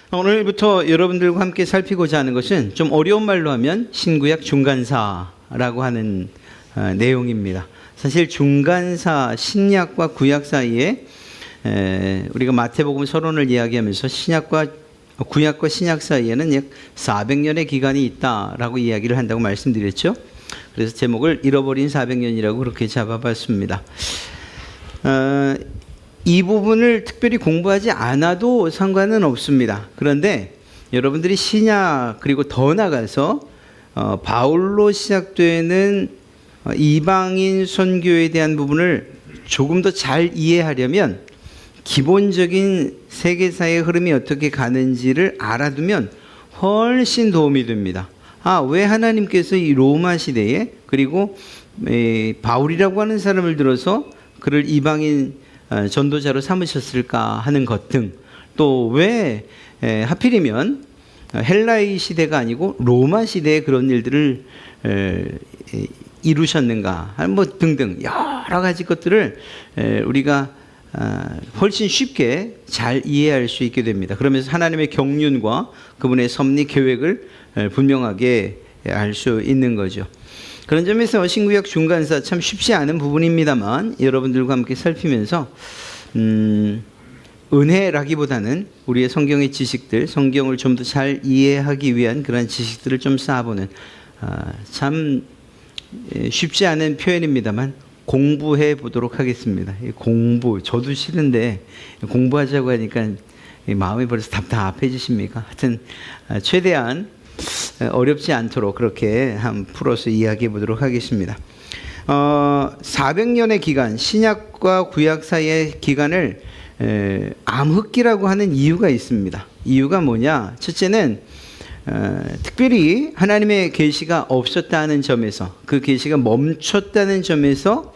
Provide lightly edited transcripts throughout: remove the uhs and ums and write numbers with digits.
오늘부터 여러분들과 함께 살피고자 하는 것은 좀 어려운 말로 하면 신구약 중간사라고 하는 내용입니다. 사실 중간사, 신약과 구약 사이에 우리가 마태복음 서론을 이야기하면서 구약과 신약 사이에는 약 400년의 기간이 있다라고 이야기를 한다고 말씀드렸죠. 그래서 제목을 잃어버린 400년이라고 그렇게 잡아봤습니다. 이 부분을 특별히 공부하지 않아도 상관은 없습니다. 그런데 여러분들이 신약 그리고 더 나가서 바울로 시작되는 이방인 선교에 대한 부분을 조금 더 잘 이해하려면 기본적인 세계사의 흐름이 어떻게 가는지를 알아두면 훨씬 도움이 됩니다. 왜 하나님께서 이 로마 시대에 그리고 바울이라고 하는 사람을 들어서 그를 이방인 전도자로 삼으셨을까 하는 것 등, 또 왜 하필이면 헬라의 시대가 아니고 로마 시대에 그런 일들을 이루셨는가 뭐 등등 여러 가지 것들을 우리가 훨씬 쉽게 잘 이해할 수 있게 됩니다. 그러면서 하나님의 경륜과 그분의 섭리 계획을 분명하게 알 수 있는 거죠. 그런 점에서 신구약 중간사 참 쉽지 않은 부분입니다만 여러분들과 함께 살피면서 은혜라기보다는 우리의 성경의 지식들, 성경을 좀 더 잘 이해하기 위한 그런 지식들을 좀 쌓아보는 참 쉽지 않은 표현입니다만 공부해 보도록 하겠습니다. 공부, 저도 싫은데 공부하자고 하니까 마음이 벌써 답답해지십니까? 하여튼 최대한 어렵지 않도록 그렇게 한번 풀어서 이야기해 보도록 하겠습니다. 400년의 기간, 신약과 구약 사이의 기간을 암흑기라고 하는 이유가 있습니다. 이유가 뭐냐? 첫째는 특별히 하나님의 계시가 없었다는 점에서, 그 계시가 멈췄다는 점에서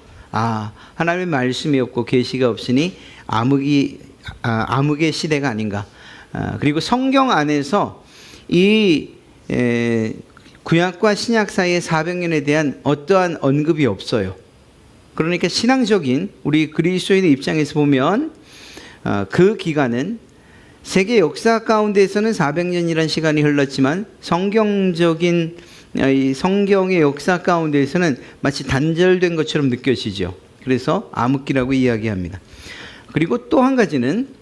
하나님의 말씀이 없고 계시가 없으니 암흑의 시대가 아닌가. 그리고 성경 안에서 이 구약과 신약 사이의 400년에 대한 어떠한 언급이 없어요. 그러니까 신앙적인 우리 그리스도인의 입장에서 보면 그 기간은 세계 역사 가운데에서는 400년이라는 시간이 흘렀지만 성경적인 이 성경의 역사 가운데에서는 마치 단절된 것처럼 느껴지죠. 그래서 암흑기라고 이야기합니다. 그리고 또 한 가지는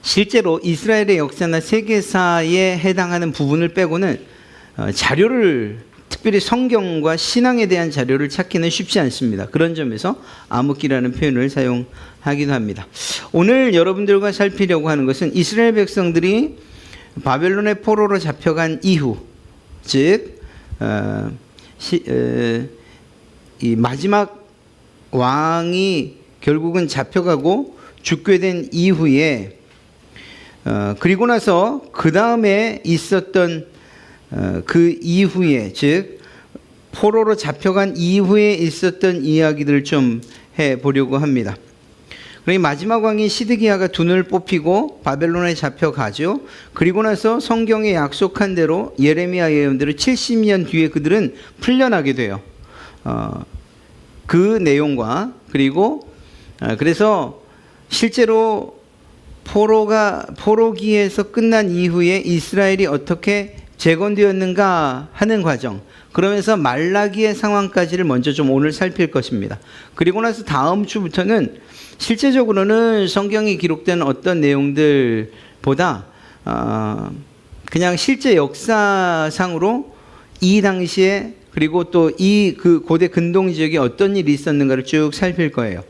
실제로 이스라엘의 역사나 세계사에 해당하는 부분을 빼고는 자료를, 특별히 성경과 신앙에 대한 자료를 찾기는 쉽지 않습니다. 그런 점에서 암흑기라는 표현을 사용하기도 합니다. 오늘 여러분들과 살피려고 하는 것은 이스라엘 백성들이 바벨론의 포로로 잡혀간 이후, 즉 이 마지막 왕이 결국은 잡혀가고 죽게 된 이후에 그리고 나서 그 다음에 있었던 그 이후에, 즉 포로로 잡혀간 이후에 있었던 이야기들을 좀 해보려고 합니다. 그러니 마지막 왕이 시드기야가 눈을 뽑히고 바벨론에 잡혀가죠. 그리고 나서 성경에 약속한 대로 예레미야 예언대로 70년 뒤에 그들은 풀려나게 돼요. 그 내용과 그리고 그래서 실제로 포로기에서 끝난 이후에 이스라엘이 어떻게 재건되었는가 하는 과정, 그러면서 말라기의 상황까지를 먼저 좀 오늘 살필 것입니다. 그리고 나서 다음 주부터는 실제적으로는 성경이 기록된 어떤 내용들보다 그냥 실제 역사상으로 이 당시에 그리고 또 그 고대 근동 지역에 어떤 일이 있었는가를 쭉 살필 거예요.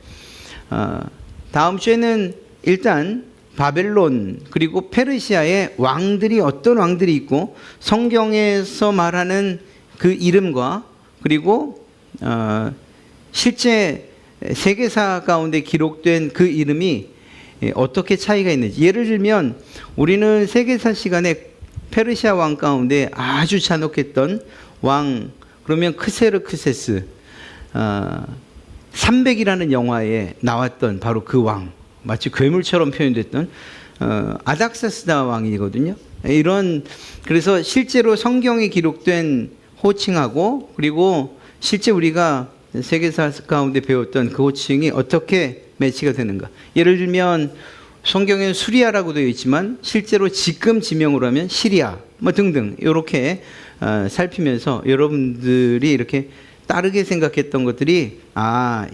다음 주에는 일단 바벨론 그리고 페르시아의 왕들이 어떤 왕들이 있고 성경에서 말하는 그 이름과 그리고 실제 세계사 가운데 기록된 그 이름이 어떻게 차이가 있는지. 예를 들면 우리는 세계사 시간에 페르시아 왕 가운데 아주 잔혹했던 왕, 그러면 크세르크세스, 300이라는 영화에 나왔던 바로 그 왕, 마치 괴물처럼 표현됐던 아닥사스다 왕이거든요. 그래서 실제로 성경에 기록된 호칭하고 그리고 실제 우리가 세계사 가운데 배웠던 그 호칭이 어떻게 매치가 되는가. 예를 들면 성경에는 수리아라고 되어 있지만 실제로 지금 지명으로 하면 시리아 뭐 등등 이렇게 살피면서 여러분들이 이렇게 다르게 생각했던 것들이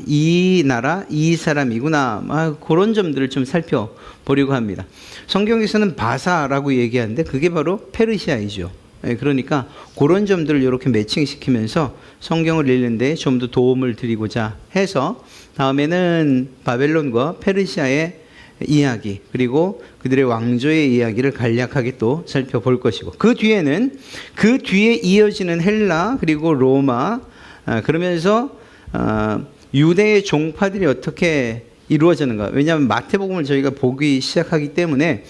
이 나라 이 사람이구나 그런 점들을 좀 살펴보려고 합니다. 성경에서는 바사라고 얘기하는데 그게 바로 페르시아이죠. 그러니까 그런 점들을 이렇게 매칭시키면서 성경을 읽는 데 좀 더 도움을 드리고자 해서 다음에는 바벨론과 페르시아의 이야기 그리고 그들의 왕조의 이야기를 간략하게 또 살펴볼 것이고 그 뒤에는 그 뒤에 이어지는 헬라 그리고 로마 그러면서 유대의 종파들이 어떻게 이루어졌는가. 왜냐하면 마태복음을 저희가 보기 시작하기 때문에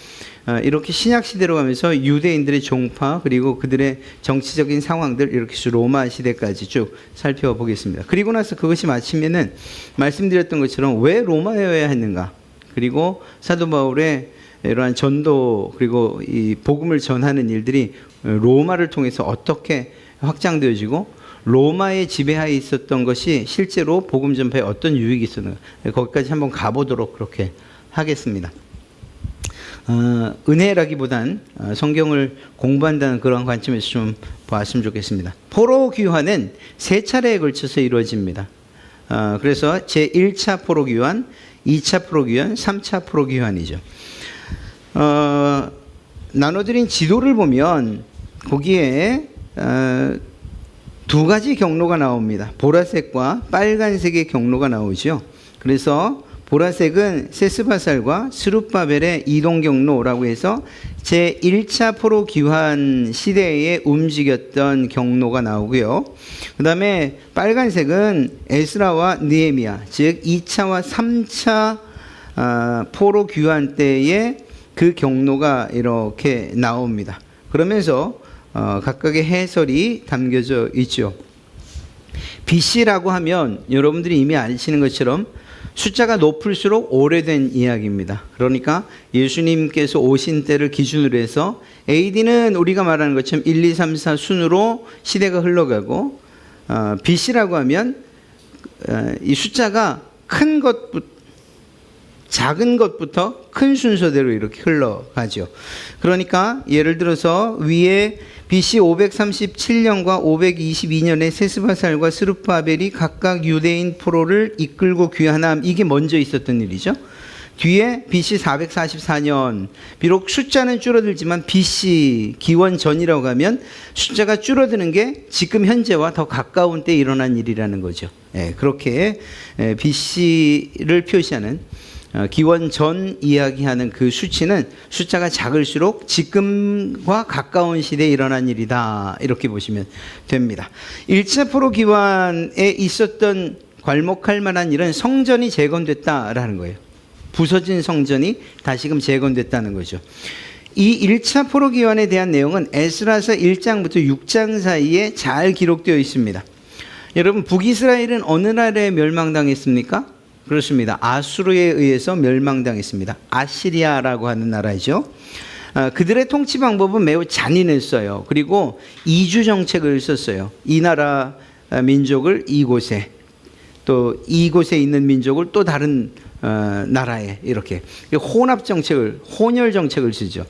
이렇게 신약 시대로 가면서 유대인들의 종파 그리고 그들의 정치적인 상황들 이렇게 로마 시대까지 쭉 살펴보겠습니다. 그리고 나서 그것이 마치면은 말씀드렸던 것처럼 왜 로마여야 했는가. 그리고 사도 바울의 이러한 전도 그리고 이 복음을 전하는 일들이 로마를 통해서 어떻게 확장되어지고 로마의 지배하에 있었던 것이 실제로 복음 전파에 어떤 유익이 있었는가. 거기까지 한번 가보도록 그렇게 하겠습니다. 은혜라기보단 성경을 공부한다는 그런 관점에서 좀 보았으면 좋겠습니다. 포로 귀환은 세 차례에 걸쳐서 이루어집니다. 그래서 제1차 포로 귀환, 2차 포로 귀환, 3차 포로 귀환이죠. 나눠드린 지도를 보면 거기에 두 가지 경로가 나옵니다. 보라색과 빨간색의 경로가 나오죠. 그래서 보라색은 세스바살과 스룹바벨의 이동 경로라고 해서 제1차 포로 귀환 시대에 움직였던 경로가 나오고요. 그 다음에 빨간색은 에스라와 느헤미야, 즉 2차와 3차 포로 귀환 때의 그 경로가 이렇게 나옵니다. 그러면서 각각의 해설이 담겨져 있죠. BC라고 하면 여러분들이 이미 아시는 것처럼 숫자가 높을수록 오래된 이야기입니다. 그러니까 예수님께서 오신 때를 기준으로 해서 AD는 우리가 말하는 것처럼 1, 2, 3, 4 순으로 시대가 흘러가고 BC라고 하면 이 숫자가 큰 것부터 작은 것부터 큰 순서대로 이렇게 흘러가죠. 그러니까 예를 들어서 위에 BC 537년과 522년에 세스바살과 스룹바벨이 각각 유대인 포로를 이끌고 귀환함, 이게 먼저 있었던 일이죠. 뒤에 BC 444년, 비록 숫자는 줄어들지만 BC 기원 전이라고 하면 숫자가 줄어드는 게 지금 현재와 더 가까운 때 일어난 일이라는 거죠. 그렇게 BC를 표시하는 기원 전 이야기하는 그 수치는 숫자가 작을수록 지금과 가까운 시대에 일어난 일이다, 이렇게 보시면 됩니다. 1차 포로 기환에 있었던 괄목할 만한 일은 성전이 재건됐다라는 거예요. 부서진 성전이 다시금 재건됐다는 거죠. 이 1차 포로 기환에 대한 내용은 에스라서 1장부터 6장 사이에 잘 기록되어 있습니다. 여러분, 북이스라엘은 어느 나라에 멸망당했습니까? 그렇습니다. 아수르에 의해서 멸망당했습니다. 아시리아라고 하는 나라죠. 그들의 통치 방법은 매우 잔인했어요. 그리고 이주 정책을 썼어요. 이 나라 민족을 이곳에, 또 이곳에 있는 민족을 또 다른 나라에, 이렇게 혼합 정책을, 혼혈 정책을 쓰죠.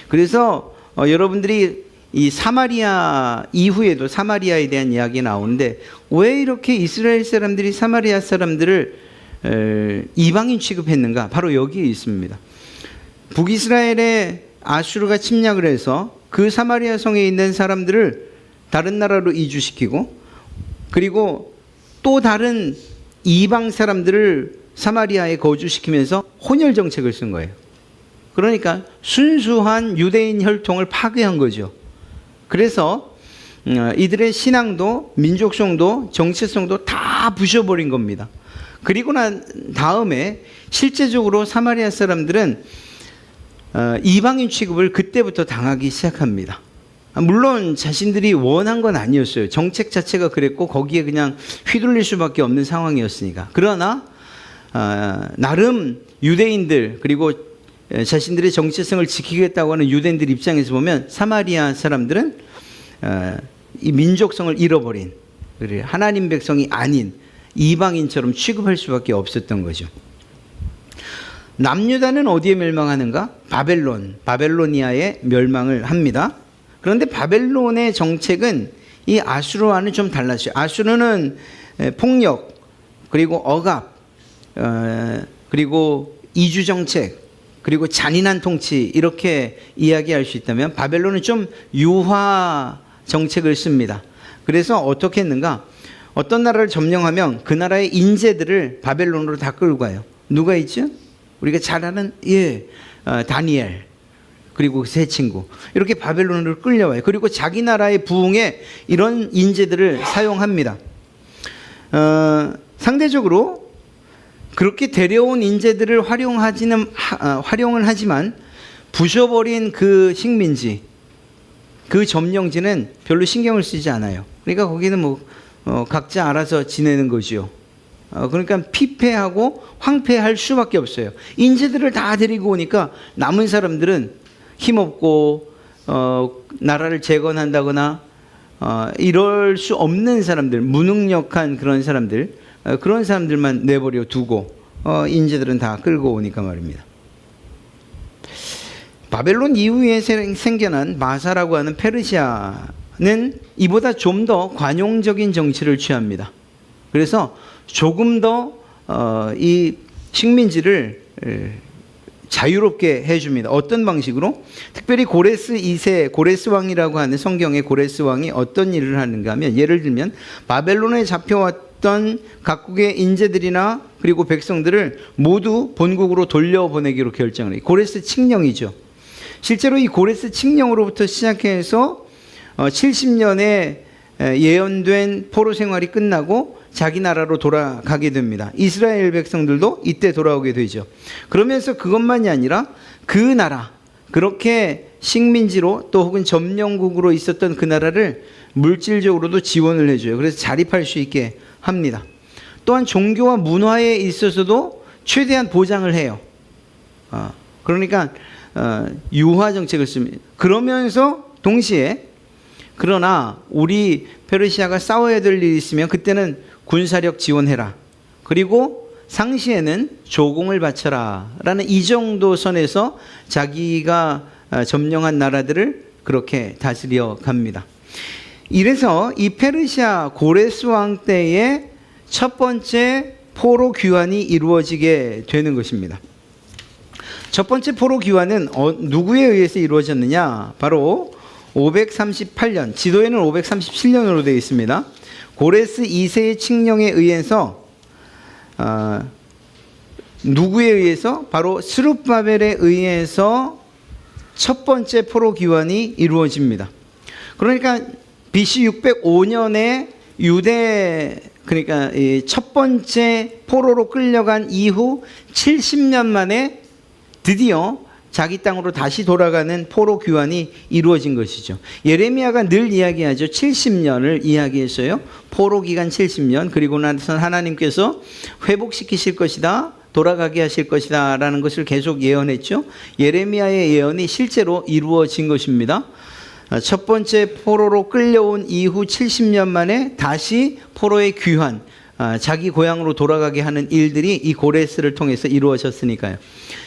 그래서 여러분들이 이 사마리아 이후에도 사마리아에 대한 이야기가 나오는데, 왜 이렇게 이스라엘 사람들이 사마리아 사람들을 이방인 취급했는가? 바로 여기에 있습니다. 북이스라엘에 아수르가 침략을 해서 그 사마리아 성에 있는 사람들을 다른 나라로 이주시키고, 그리고 또 다른 이방 사람들을 사마리아에 거주시키면서 혼혈 정책을 쓴 거예요. 그러니까 순수한 유대인 혈통을 파괴한 거죠. 그래서 이들의 신앙도 민족성도 정체성도 다 부셔버린 겁니다. 그리고 난 다음에 실제적으로 사마리아 사람들은 이방인 취급을 그때부터 당하기 시작합니다. 물론 자신들이 원한 건 아니었어요. 정책 자체가 그랬고 거기에 그냥 휘둘릴 수밖에 없는 상황이었으니까. 그러나 나름 유대인들, 그리고 자신들의 정체성을 지키겠다고 하는 유대인들 입장에서 보면 사마리아 사람들은 이 민족성을 잃어버린, 하나님 백성이 아닌 이방인처럼 취급할 수밖에 없었던 거죠. 남유다는 어디에 멸망하는가? 바벨로니아에 멸망을 합니다. 그런데 바벨론의 정책은 이 아수르와는 좀 달랐어요. 아수르는 폭력, 그리고 억압, 그리고 이주 정책, 그리고 잔인한 통치, 이렇게 이야기할 수 있다면 바벨론은 좀 유화 정책을 씁니다. 그래서 어떻게 했는가? 어떤 나라를 점령하면 그 나라의 인재들을 바벨론으로 다 끌고 가요. 누가 있죠? 우리가 잘 아는 다니엘, 그리고 세 친구, 이렇게 바벨론으로 끌려와요. 그리고 자기 나라의 부흥에 이런 인재들을 사용합니다. 상대적으로 그렇게 데려온 인재들을 활용을 하지만 부셔버린 그 식민지, 그 점령지는 별로 신경을 쓰지 않아요. 그러니까 거기는 각자 알아서 지내는 거지요. 그러니까 피폐하고 황폐할 수밖에 없어요. 인재들을 다 데리고 오니까 남은 사람들은 힘없고 나라를 재건한다거나 이럴 수 없는 사람들, 무능력한 그런 사람들만 내버려 두고 인재들은 다 끌고 오니까 말입니다. 바벨론 이후에 생겨난 마사라고 하는 페르시아는 이보다 좀 더 관용적인 정치를 취합니다. 그래서 조금 더 이 식민지를 자유롭게 해줍니다. 어떤 방식으로? 특별히 고레스 2세, 고레스 왕이라고 하는 성경의 고레스 왕이 어떤 일을 하는가 하면, 예를 들면 바벨론에 잡혀왔던 각국의 인재들이나 그리고 백성들을 모두 본국으로 돌려보내기로 결정을 해요. 고레스 칙령이죠. 실제로 이 고레스 칙령으로부터 시작해서 70년에 예언된 포로 생활이 끝나고 자기 나라로 돌아가게 됩니다. 이스라엘 백성들도 이때 돌아오게 되죠. 그러면서 그것만이 아니라 그 나라, 그렇게 식민지로 또 혹은 점령국으로 있었던 그 나라를 물질적으로도 지원을 해줘요. 그래서 자립할 수 있게 합니다. 또한 종교와 문화에 있어서도 최대한 보장을 해요. 그러니까 유화 정책을 씁니다. 그러면서 동시에, 그러나 우리 페르시아가 싸워야 될 일이 있으면 그때는 군사력 지원해라, 그리고 상시에는 조공을 바쳐라 라는 이 정도 선에서 자기가 점령한 나라들을 그렇게 다스려 갑니다. 이래서 이 페르시아 고레스 왕 때에 첫 번째 포로 귀환이 이루어지게 되는 것입니다. 첫 번째 포로 귀환은 누구에 의해서 이루어졌느냐? 바로 538년, 지도에는 537년으로 되어 있습니다. 고레스 2세의 칙령에 의해서 누구에 의해서? 바로 스룹바벨에 의해서 첫 번째 포로 귀환이 이루어집니다. 그러니까 BC 605년에 그러니까 첫 번째 포로로 끌려간 이후 70년 만에 드디어 자기 땅으로 다시 돌아가는 포로 귀환이 이루어진 것이죠. 예레미야가 늘 이야기하죠. 70년을 이야기했어요. 포로 기간 70년, 그리고 나서 하나님께서 회복시키실 것이다, 돌아가게 하실 것이다 라는 것을 계속 예언했죠. 예레미야의 예언이 실제로 이루어진 것입니다. 첫 번째 포로로 끌려온 이후 70년 만에 다시 포로의 귀환, 자기 고향으로 돌아가게 하는 일들이 이 고레스를 통해서 이루어졌으니까요.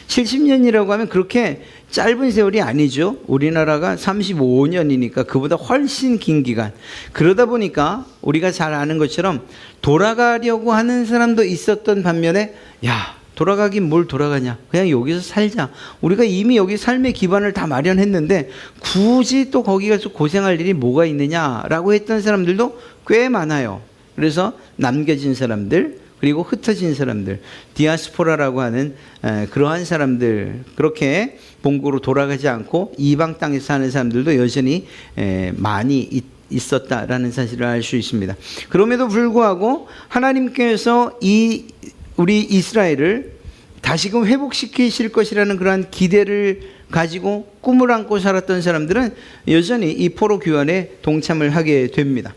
70년이라고 하면 그렇게 짧은 세월이 아니죠. 우리나라가 35년이니까 그보다 훨씬 긴 기간. 그러다 보니까 우리가 잘 아는 것처럼 돌아가려고 하는 사람도 있었던 반면에, 야, 돌아가긴 뭘 돌아가냐, 그냥 여기서 살자, 우리가 이미 여기 삶의 기반을 다 마련했는데 굳이 또 거기 가서 고생할 일이 뭐가 있느냐라고 했던 사람들도 꽤 많아요. 그래서 남겨진 사람들, 그리고 흩어진 사람들, 디아스포라라고 하는 그러한 사람들, 그렇게 본국으로 돌아가지 않고 이방 땅에서 사는 사람들도 여전히 많이 있었다라는 사실을 알 수 있습니다. 그럼에도 불구하고 하나님께서 우리 이스라엘을 다시금 회복시키실 것이라는 그러한 기대를 가지고 꿈을 안고 살았던 사람들은 여전히 이 포로 귀환에 동참을 하게 됩니다.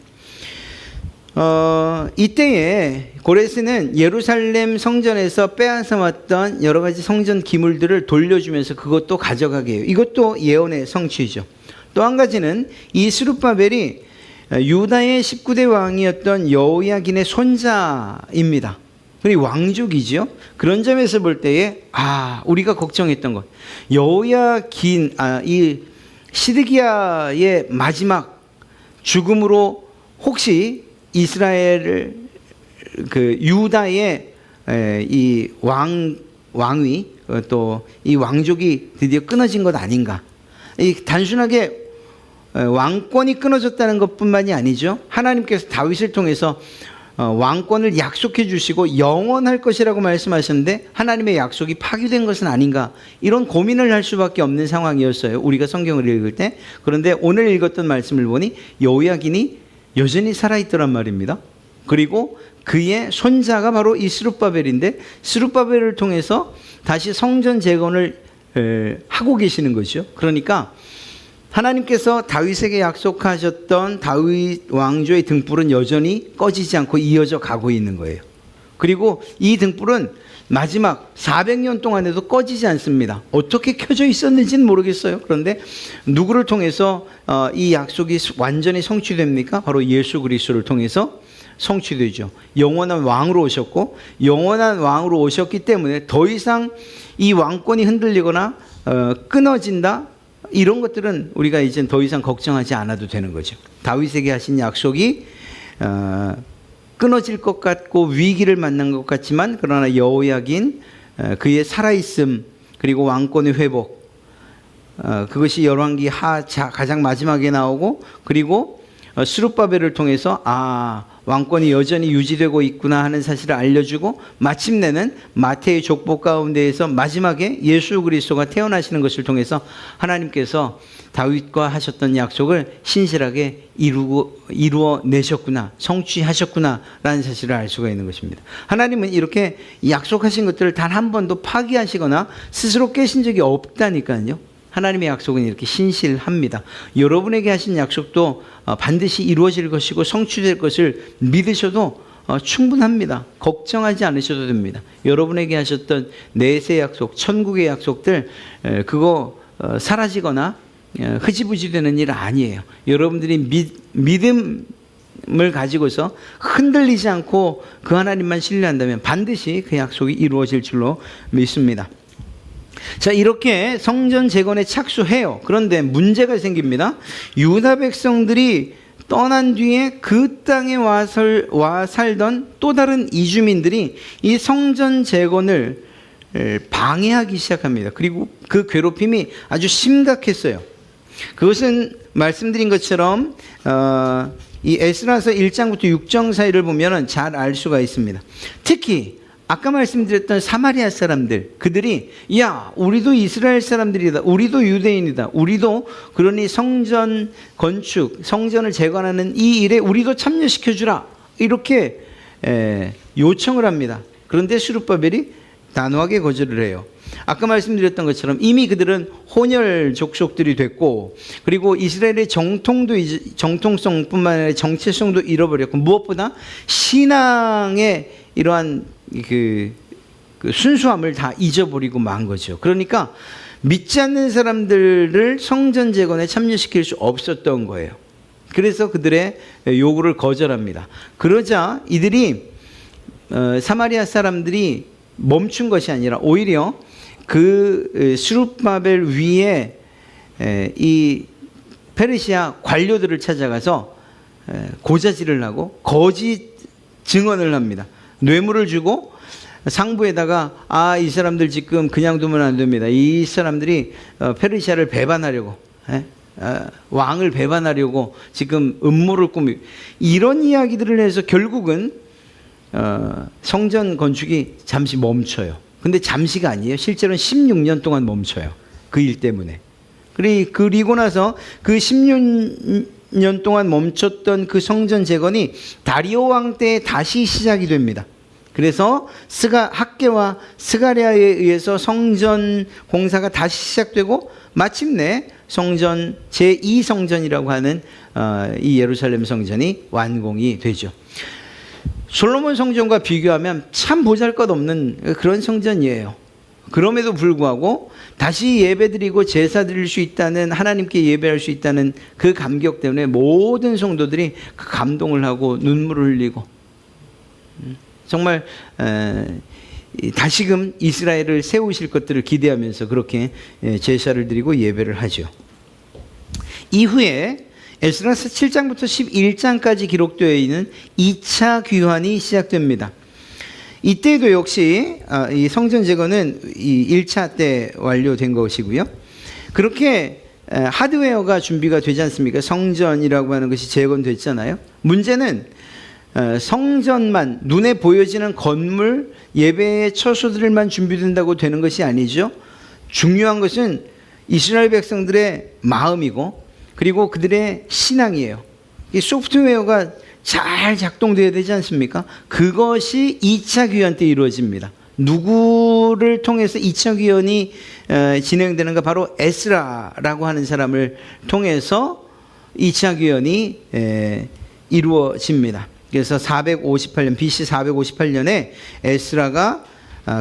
이때에 고레스는 예루살렘 성전에서 빼앗아왔던 여러 가지 성전 기물들을 돌려주면서 그것도 가져가게 해요. 이것도 예언의 성취죠. 또 한 가지는 이 스룹바벨이 유다의 19대 왕이었던 여호야긴의 손자입니다. 우리 왕족이죠. 그런 점에서 볼 때에 우리가 걱정했던 것, 여호야긴 이 시드기야의 마지막 죽음으로 혹시 이스라엘을 유다의 이 왕위 또 이 왕족이 드디어 끊어진 것 아닌가. 이 단순하게 왕권이 끊어졌다는 것뿐만이 아니죠. 하나님께서 다윗을 통해서 왕권을 약속해 주시고 영원할 것이라고 말씀하셨는데 하나님의 약속이 파기된 것은 아닌가, 이런 고민을 할 수밖에 없는 상황이었어요, 우리가 성경을 읽을 때. 그런데 오늘 읽었던 말씀을 보니 여호야긴이 여전히 살아있더란 말입니다. 그리고 그의 손자가 바로 이 스룹바벨인데, 스룹바벨을 통해서 다시 성전 재건을 하고 계시는 거죠. 그러니까 하나님께서 다윗에게 약속하셨던 다윗 왕조의 등불은 여전히 꺼지지 않고 이어져 가고 있는 거예요. 그리고 이 등불은 마지막 400년 동안에도 꺼지지 않습니다. 어떻게 켜져 있었는지는 모르겠어요. 그런데 누구를 통해서 이 약속이 완전히 성취됩니까? 바로 예수 그리스도를 통해서 성취되죠. 영원한 왕으로 오셨고, 영원한 왕으로 오셨기 때문에 더 이상 이 왕권이 흔들리거나 끊어진다, 이런 것들은 우리가 이제 더 이상 걱정하지 않아도 되는 거죠. 다윗에게 하신 약속이 끊어질 것 같고 위기를 만난 것 같지만, 그러나 여호야긴 그의 살아있음 그리고 왕권의 회복, 그것이 열왕기 가장 마지막에 나오고, 그리고 스룹바벨을 통해서 왕권이 여전히 유지되고 있구나 하는 사실을 알려주고, 마침내는 마태의 족보 가운데에서 마지막에 예수 그리스도가 태어나시는 것을 통해서 하나님께서 다윗과 하셨던 약속을 신실하게 이루어내셨구나, 성취하셨구나 라는 사실을 알 수가 있는 것입니다. 하나님은 이렇게 약속하신 것들을 단 한 번도 파기하시거나 스스로 깨신 적이 없다니까요. 하나님의 약속은 이렇게 신실합니다. 여러분에게 하신 약속도 반드시 이루어질 것이고 성취될 것을 믿으셔도 충분합니다. 걱정하지 않으셔도 됩니다. 여러분에게 하셨던 내세 약속, 천국의 약속들, 그거 사라지거나 흐지부지 되는 일 아니에요. 여러분들이 믿음을 가지고서 흔들리지 않고 그 하나님만 신뢰한다면 반드시 그 약속이 이루어질 줄로 믿습니다. 자, 이렇게 성전 재건에 착수해요. 그런데 문제가 생깁니다. 유다 백성들이 떠난 뒤에 그 땅에 와 살던 또 다른 이주민들이 이 성전 재건을 방해하기 시작합니다. 그리고 그 괴롭힘이 아주 심각했어요. 그것은 말씀드린 것처럼 이 에스라서 1장부터 6장 사이를 보면 잘 알 수가 있습니다. 특히 아까 말씀드렸던 사마리아 사람들, 그들이 우리도 이스라엘 사람들이다, 우리도 유대인이다, 우리도 그러니 성전 건축, 성전을 재건하는 이 일에 우리도 참여시켜주라, 이렇게 요청을 합니다. 그런데 스룹바벨이 단호하게 거절을 해요. 아까 말씀드렸던 것처럼 이미 그들은 혼혈 족속들이 됐고, 그리고 이스라엘의 정통성뿐만 아니라 정체성도 잃어버렸고, 무엇보다 신앙의 이러한 그 순수함을 다 잊어버리고 만 거죠. 그러니까 믿지 않는 사람들을 성전 재건에 참여시킬 수 없었던 거예요. 그래서 그들의 요구를 거절합니다. 그러자 이들이 사마리아 사람들이 멈춘 것이 아니라 오히려 그 스룹바벨 위에 이 페르시아 관료들을 찾아가서 고자질을 하고 거짓 증언을 합니다. 뇌물을 주고 상부에다가 이 사람들 지금 그냥 두면 안 됩니다. 이 사람들이 페르시아를 배반하려고, 왕을 배반하려고 지금 음모를 꾸미고, 이런 이야기들을 해서 결국은 성전 건축이 잠시 멈춰요. 근데 잠시가 아니에요. 실제로는 16년 동안 멈춰요. 그 일 때문에. 그리고 나서 그 16년 동안 멈췄던 그 성전 재건이 다리오 왕 때 다시 시작이 됩니다. 그래서 학개와 스가랴에 의해서 성전 공사가 다시 시작되고, 마침내 성전 제2성전이라고 하는 이 예루살렘 성전이 완공이 되죠. 솔로몬 성전과 비교하면 참 보잘것없는 그런 성전이에요. 그럼에도 불구하고 다시 예배드리고 제사 드릴 수 있다는, 하나님께 예배할 수 있다는 그 감격 때문에 모든 성도들이 그 감동을 하고 눈물을 흘리고 정말 다시금 이스라엘을 세우실 것들을 기대하면서 그렇게 제사를 드리고 예배를 하죠. 이후에 에스라서 7장부터 11장까지 기록되어 있는 2차 귀환이 시작됩니다. 이때도 역시 이 성전 재건은 이 1차 때 완료된 것이고요. 그렇게 하드웨어가 준비가 되지 않습니까? 성전이라고 하는 것이 재건됐잖아요. 문제는 성전만, 눈에 보여지는 건물, 예배의 처소들만 준비된다고 되는 것이 아니죠. 중요한 것은 이스라엘 백성들의 마음이고 그리고 그들의 신앙이에요. 이 소프트웨어가 잘 작동되어야 되지 않습니까? 그것이 2차 귀환 때 이루어집니다. 누구를 통해서 2차 귀환이 진행되는가? 바로 에스라라고 하는 사람을 통해서 2차 귀환이 이루어집니다. 그래서 458년 BC 458년에 에스라가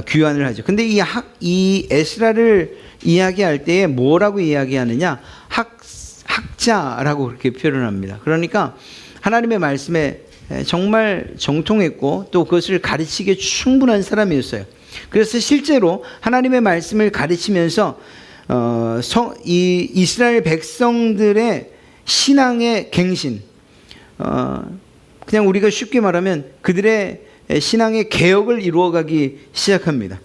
귀환을 하죠. 근데 이 에스라를 이야기할 때에 뭐라고 이야기하느냐? 학자라고 그렇게 표현합니다. 그러니까 하나님의 말씀에 정말 정통했고 또 그것을 가르치기에 충분한 사람이었어요. 그래서 실제로 하나님의 말씀을 가르치면서 이 이스라엘 백성들의 신앙의 갱신, 그냥 우리가 쉽게 말하면 그들의 신앙의 개혁을 이루어가기 시작합니다.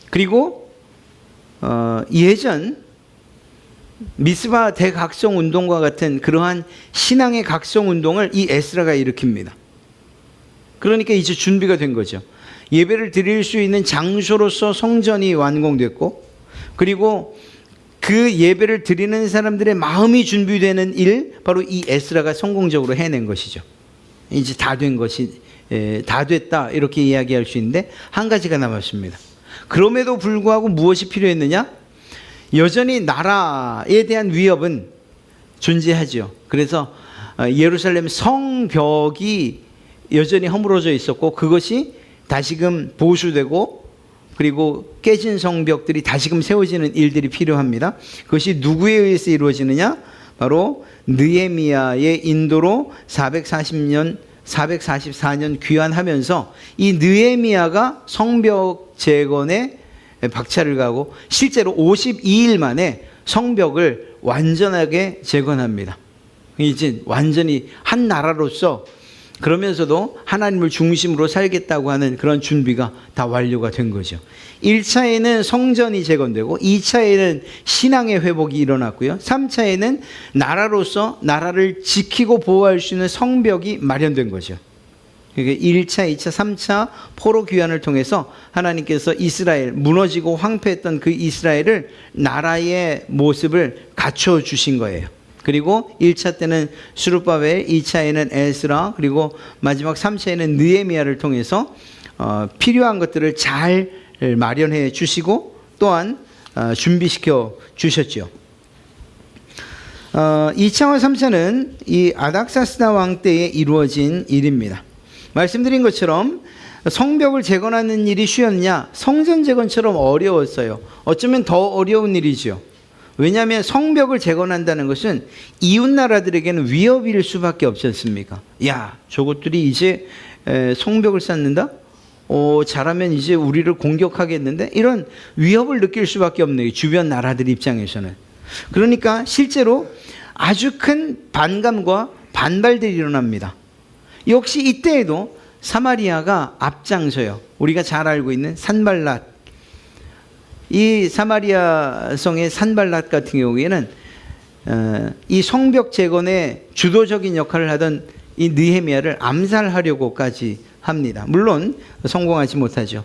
그리고 예전 미스바 대각성 운동과 같은 그러한 신앙의 각성 운동을 이 에스라가 일으킵니다. 그러니까 이제 준비가 된 거죠. 예배를 드릴 수 있는 장소로서 성전이 완공됐고 그리고 그 예배를 드리는 사람들의 마음이 준비되는 일, 바로 이 에스라가 성공적으로 해낸 것이죠. 이제 다 된 것이 다 됐다 이렇게 이야기할 수 있는데 한 가지가 남았습니다. 그럼에도 불구하고 무엇이 필요했느냐? 여전히 나라에 대한 위협은 존재하죠. 그래서 예루살렘 성벽이 여전히 허물어져 있었고 그것이 다시금 보수되고 그리고 깨진 성벽들이 다시금 세워지는 일들이 필요합니다. 그것이 누구에 의해서 이루어지느냐? 바로 느헤미야의 인도로 444년 귀환하면서 이 느헤미야가 성벽 재건에 박차를 가고 실제로 52일 만에 성벽을 완전하게 재건합니다. 이제 완전히 한 나라로서 그러면서도 하나님을 중심으로 살겠다고 하는 그런 준비가 다 완료가 된 거죠. 1차에는 성전이 재건되고 2차에는 신앙의 회복이 일어났고요. 3차에는 나라로서 나라를 지키고 보호할 수 있는 성벽이 마련된 거죠. 그러니까 1차, 2차, 3차 포로 귀환을 통해서 하나님께서 이스라엘, 무너지고 황폐했던 그 이스라엘을 나라의 모습을 갖춰주신 거예요. 그리고 1차 때는 스룹바벨, 2차에는 에스라, 그리고 마지막 3차에는 느헤미야를 통해서 필요한 것들을 잘 마련해 주시고 또한 준비시켜 주셨죠. 2차와 3차는 이 아닥사스다 왕 때에 이루어진 일입니다. 말씀드린 것처럼 성벽을 재건하는 일이 쉬웠냐? 성전 재건처럼 어려웠어요. 어쩌면 더 어려운 일이죠. 왜냐하면 성벽을 재건한다는 것은 이웃 나라들에게는 위협일 수밖에 없지 않습니까? 야, 저것들이 이제 성벽을 쌓는다? 잘하면 이제 우리를 공격하겠는데? 이런 위협을 느낄 수밖에 없네요. 주변 나라들 입장에서는. 그러니까 실제로 아주 큰 반감과 반발들이 일어납니다. 역시 이때에도 사마리아가 앞장서요. 우리가 잘 알고 있는 산발랏. 이 사마리아 성의 산발랏 같은 경우에는 이 성벽 재건의 주도적인 역할을 하던 이 느헤미야를 암살하려고까지 합니다. 물론 성공하지 못하죠.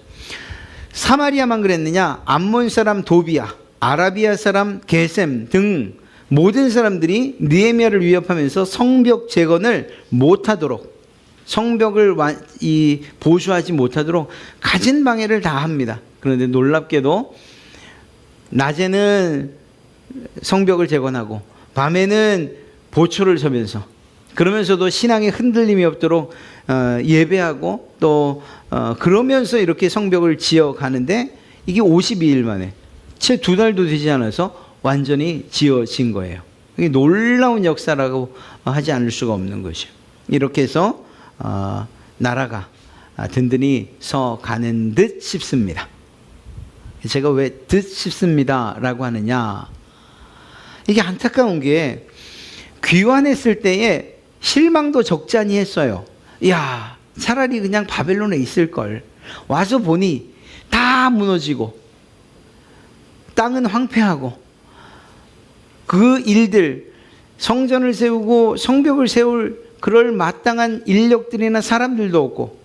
사마리아만 그랬느냐? 암몬 사람 도비야, 아라비아 사람 게셈 등 모든 사람들이 느헤미야를 위협하면서 성벽 재건을 못하도록, 성벽을 보수하지 못하도록 갖은 방해를 다 합니다. 그런데 놀랍게도 낮에는 성벽을 재건하고 밤에는 보초를 서면서, 그러면서도 신앙에 흔들림이 없도록 예배하고 또 그러면서 이렇게 성벽을 지어가는데 이게 52일 만에 채 2달도 되지 않아서 완전히 지어진 거예요. 이게 놀라운 역사라고 하지 않을 수가 없는 것이죠. 이렇게 해서 나라가 든든히 서 가는 듯 싶습니다. 제가 왜 듯 싶습니다라고 하느냐? 이게 안타까운 게 귀환했을 때에 실망도 적잖이 했어요. 야, 차라리 그냥 바벨론에 있을 걸. 와서 보니 다 무너지고 땅은 황폐하고 그 일들, 성전을 세우고 성벽을 세울 그럴 마땅한 인력들이나 사람들도 없고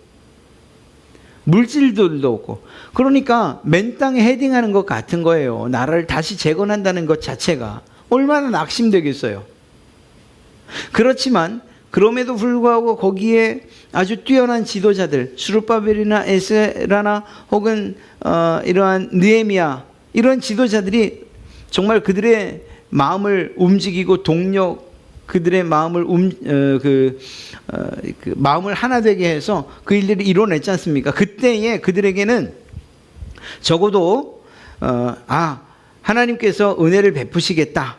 물질들도 없고, 그러니까 맨 땅에 헤딩하는 것 같은 거예요. 나라를 다시 재건한다는 것 자체가 얼마나 낙심되겠어요. 그렇지만 그럼에도 불구하고 거기에 아주 뛰어난 지도자들, 스룹바벨이나 에스라나 혹은 이러한 느헤미야, 이런 지도자들이 정말 그들의 마음을 움직이고 동력, 그들의 마음을 마음을 하나 되게 해서 그 일들을 이뤄냈지 않습니까? 그때에 그들에게는 적어도 하나님께서 은혜를 베푸시겠다.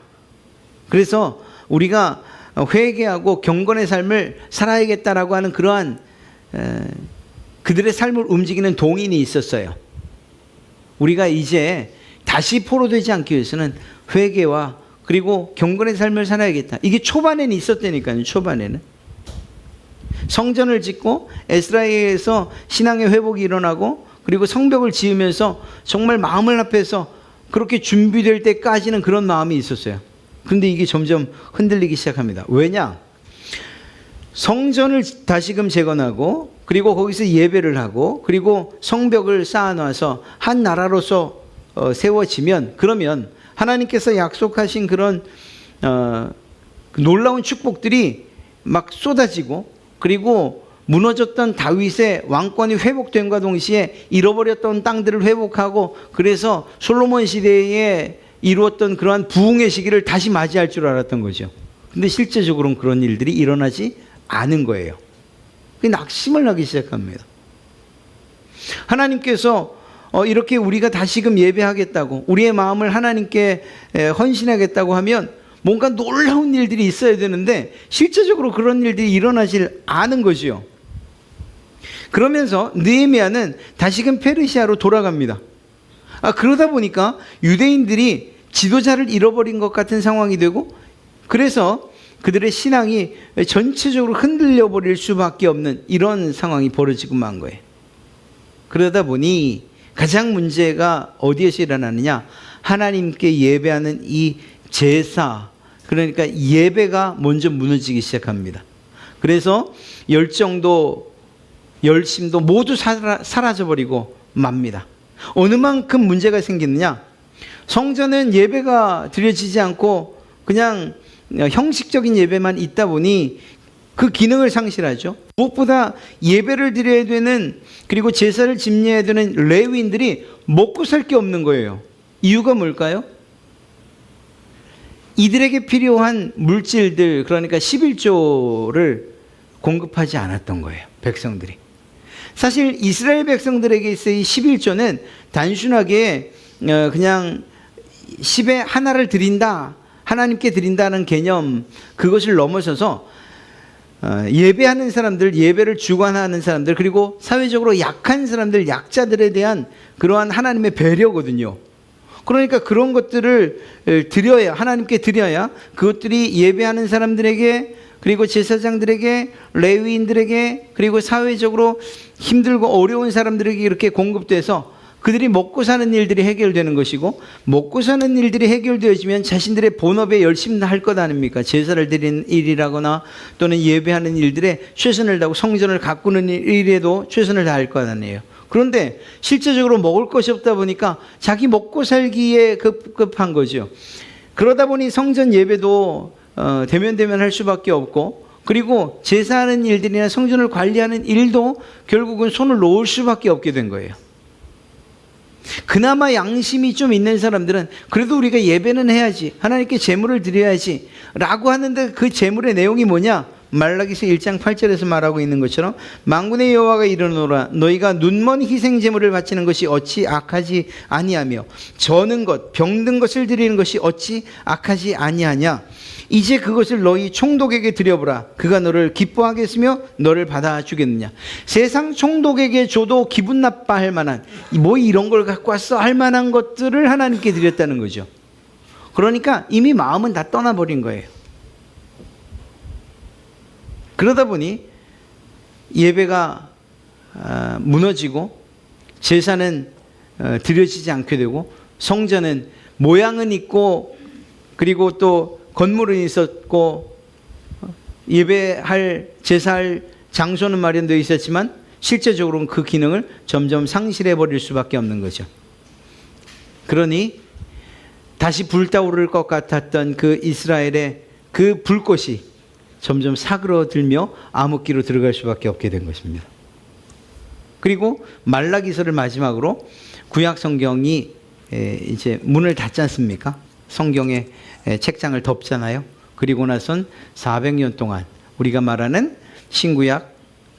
그래서 우리가 회개하고 경건의 삶을 살아야겠다라고 하는 그러한 그들의 삶을 움직이는 동인이 있었어요. 우리가 이제 다시 포로되지 않기 위해서는 회개와 그리고 경건의 삶을 살아야겠다. 이게 초반에는 있었다니까요. 초반에는 성전을 짓고 에스라엘에서 신앙의 회복이 일어나고 그리고 성벽을 지으면서 정말 마음을 합해서 그렇게 준비될 때까지는 그런 마음이 있었어요. 그런데 이게 점점 흔들리기 시작합니다. 왜냐? 성전을 다시금 재건하고 그리고 거기서 예배를 하고 그리고 성벽을 쌓아놔서 한 나라로서 세워지면, 그러면 하나님께서 약속하신 그런 놀라운 축복들이 막 쏟아지고, 그리고 무너졌던 다윗의 왕권이 회복됨과 동시에 잃어버렸던 땅들을 회복하고, 그래서 솔로몬 시대에 이루었던 그러한 부흥의 시기를 다시 맞이할 줄 알았던 거죠. 근데 실제적으로는 그런 일들이 일어나지 않은 거예요. 낙심을 하기 시작합니다. 하나님께서 이렇게 우리가 다시금 예배하겠다고, 우리의 마음을 하나님께 헌신하겠다고 하면 뭔가 놀라운 일들이 있어야 되는데 실제적으로 그런 일들이 일어나질 않은 거지요. 그러면서 느헤미야는 다시금 페르시아로 돌아갑니다. 그러다 보니까 유대인들이 지도자를 잃어버린 것 같은 상황이 되고, 그래서 그들의 신앙이 전체적으로 흔들려 버릴 수밖에 없는 이런 상황이 벌어지고 만 거예요. 그러다 보니 가장 문제가 어디에서 일어나느냐? 하나님께 예배하는 이 제사, 그러니까 예배가 먼저 무너지기 시작합니다. 그래서 열정도 열심도 모두 사라져버리고 맙니다. 어느 만큼 문제가 생기느냐? 성전은 예배가 드려지지 않고 그냥 형식적인 예배만 있다 보니 그 기능을 상실하죠. 무엇보다 예배를 드려야 되는, 그리고 제사를 집례해야 되는 레위인들이 먹고 살 게 없는 거예요. 이유가 뭘까요? 이들에게 필요한 물질들, 그러니까 11조를 공급하지 않았던 거예요. 백성들이. 사실 이스라엘 백성들에게 있어의 11조는 단순하게 그냥 10의 하나를 드린다, 하나님께 드린다는 개념, 그것을 넘어서서 예배하는 사람들, 예배를 주관하는 사람들, 그리고 사회적으로 약한 사람들, 약자들에 대한 그러한 하나님의 배려거든요. 그러니까 그런 것들을 드려야, 하나님께 드려야 그것들이 예배하는 사람들에게, 그리고 제사장들에게, 레위인들에게, 그리고 사회적으로 힘들고 어려운 사람들에게 이렇게 공급돼서 그들이 먹고 사는 일들이 해결되는 것이고, 먹고 사는 일들이 해결되어지면 자신들의 본업에 열심히 할 것 아닙니까? 제사를 드리는 일이라거나 또는 예배하는 일들에 최선을 다하고 성전을 가꾸는 일에도 최선을 다할 것 아니에요. 그런데 실제적으로 먹을 것이 없다 보니까 자기 먹고 살기에 급급한 거죠. 그러다 보니 성전 예배도 대면대면 할 수밖에 없고, 그리고 제사하는 일들이나 성전을 관리하는 일도 결국은 손을 놓을 수밖에 없게 된 거예요. 그나마 양심이 좀 있는 사람들은 그래도 우리가 예배는 해야지, 하나님께 제물을 드려야지 라고 하는데, 그 제물의 내용이 뭐냐? 말라기서 1장 8절에서 말하고 있는 것처럼 만군의 여호와가 이르노라 너희가 눈먼 희생 제물을 바치는 것이 어찌 악하지 아니하며 저는 것 병든 것을 드리는 것이 어찌 악하지 아니하냐. 이제 그것을 너희 총독에게 드려보라. 그가 너를 기뻐하겠으며 너를 받아주겠느냐. 세상 총독에게 줘도 기분 나빠할 만한 뭐 이런 걸 갖고 왔어 할 만한 것들을 하나님께 드렸다는 거죠. 그러니까 이미 마음은 다 떠나버린 거예요. 그러다 보니 예배가 무너지고 제사는 드려지지 않게 되고 성전은 모양은 있고 그리고 또 건물은 있었고 예배할 제사할 장소는 마련되어 있었지만 실제적으로는 그 기능을 점점 상실해 버릴 수밖에 없는 거죠. 그러니 다시 불타오를 것 같았던 그 이스라엘의 그 불꽃이 점점 사그러들며 암흑기로 들어갈 수밖에 없게 된 것입니다. 그리고 말라기서를 마지막으로 구약 성경이 이제 문을 닫지 않습니까? 성경의 책장을 덮잖아요. 그리고 나선 400년 동안 우리가 말하는 신구약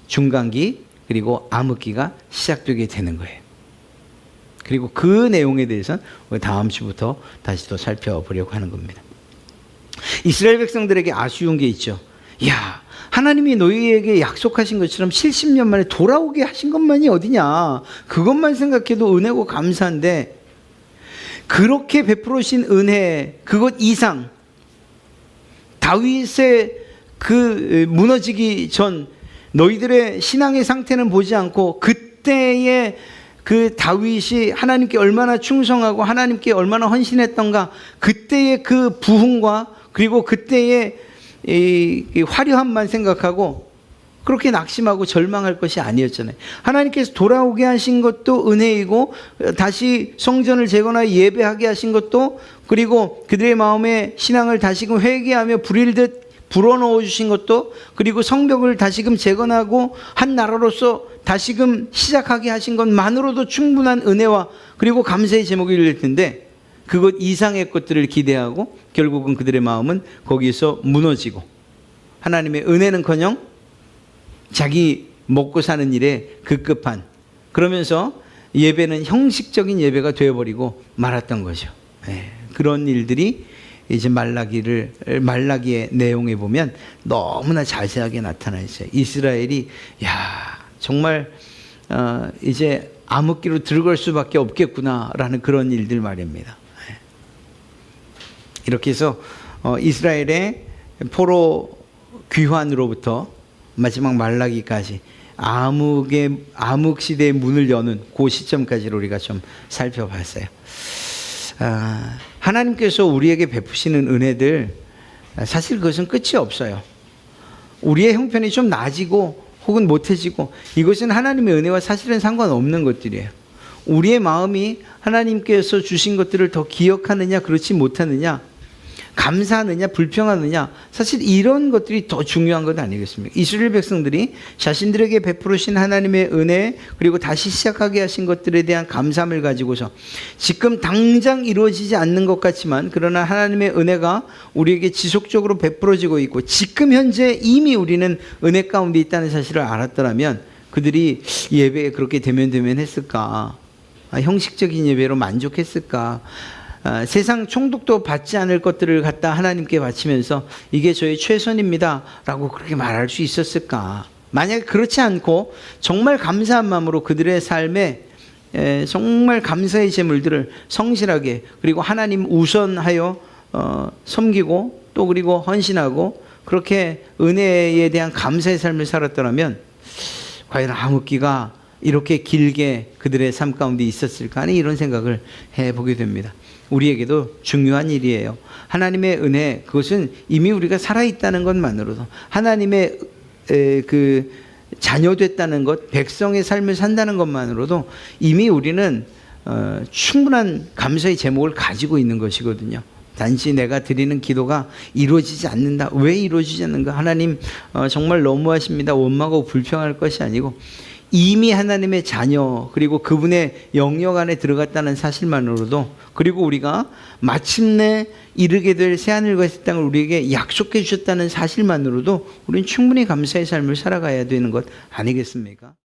중간기 그리고 암흑기가 시작되게 되는 거예요. 그리고 그 내용에 대해서는 다음 주부터 다시 또 살펴보려고 하는 겁니다. 이스라엘 백성들에게 아쉬운 게 있죠. 야, 하나님이 너희에게 약속하신 것처럼 70년 만에 돌아오게 하신 것만이 어디냐. 그것만 생각해도 은혜고 감사한데 그렇게 베풀으신 은혜 그것 이상 다윗의 그 무너지기 전 너희들의 신앙의 상태는 보지 않고 그때의 그 다윗이 하나님께 얼마나 충성하고 하나님께 얼마나 헌신했던가 그때의 그 부흥과 그리고 그때의 이 화려함만 생각하고 그렇게 낙심하고 절망할 것이 아니었잖아요. 하나님께서 돌아오게 하신 것도 은혜이고 다시 성전을 재건하여 예배하게 하신 것도 그리고 그들의 마음에 신앙을 다시금 회개하며 불일듯 불어넣어 주신 것도 그리고 성벽을 다시금 재건하고 한 나라로서 다시금 시작하게 하신 것만으로도 충분한 은혜와 그리고 감사의 제목이 될 텐데 그것 이상의 것들을 기대하고 결국은 그들의 마음은 거기서 무너지고 하나님의 은혜는커녕 자기 먹고 사는 일에 급급한 그러면서 예배는 형식적인 예배가 되어버리고 말았던 거죠. 그런 일들이 이제 말라기의 내용에 보면 너무나 자세하게 나타나 있어요. 이스라엘이 정말 이제 암흑기로 들어갈 수밖에 없겠구나라는 그런 일들 말입니다. 이렇게 해서 이스라엘의 포로 귀환으로부터 마지막 말라기까지 암흑 시대의 문을 여는 그 시점까지를 우리가 좀 살펴봤어요. 하나님께서 우리에게 베푸시는 은혜들 사실 그것은 끝이 없어요. 우리의 형편이 좀 나아지고 혹은 못해지고 이것은 하나님의 은혜와 사실은 상관없는 것들이에요. 우리의 마음이 하나님께서 주신 것들을 더 기억하느냐 그렇지 못하느냐 감사하느냐 불평하느냐 사실 이런 것들이 더 중요한 것 아니겠습니까? 이스라엘 백성들이 자신들에게 베풀으신 하나님의 은혜 그리고 다시 시작하게 하신 것들에 대한 감사함을 가지고서 지금 당장 이루어지지 않는 것 같지만 그러나 하나님의 은혜가 우리에게 지속적으로 베풀어지고 있고 지금 현재 이미 우리는 은혜 가운데 있다는 사실을 알았더라면 그들이 예배에 그렇게 대면대면 했을까? 형식적인 예배로 만족했을까? 세상 총독도 받지 않을 것들을 갖다 하나님께 바치면서 이게 저희 최선입니다 라고 그렇게 말할 수 있었을까? 만약에 그렇지 않고 정말 감사한 마음으로 그들의 삶에 정말 감사의 제물들을 성실하게 그리고 하나님 우선하여 섬기고 또 그리고 헌신하고 그렇게 은혜에 대한 감사의 삶을 살았더라면 과연 암흑기가 이렇게 길게 그들의 삶 가운데 있었을까 하는 이런 생각을 해보게 됩니다. 우리에게도 중요한 일이에요. 하나님의 은혜 그것은 이미 우리가 살아있다는 것만으로도 하나님의 그 자녀됐다는 것 백성의 삶을 산다는 것만으로도 이미 우리는 충분한 감사의 제목을 가지고 있는 것이거든요. 단지 내가 드리는 기도가 이루어지지 않는다. 왜 이루어지지 않는가? 하나님 정말 너무하십니다. 원망하고 불평할 것이 아니고 이미 하나님의 자녀 그리고 그분의 영역 안에 들어갔다는 사실만으로도, 그리고 우리가 마침내 이르게 될 새하늘과 새 땅을 우리에게 약속해 주셨다는 사실만으로도 우리는 충분히 감사의 삶을 살아가야 되는 것 아니겠습니까?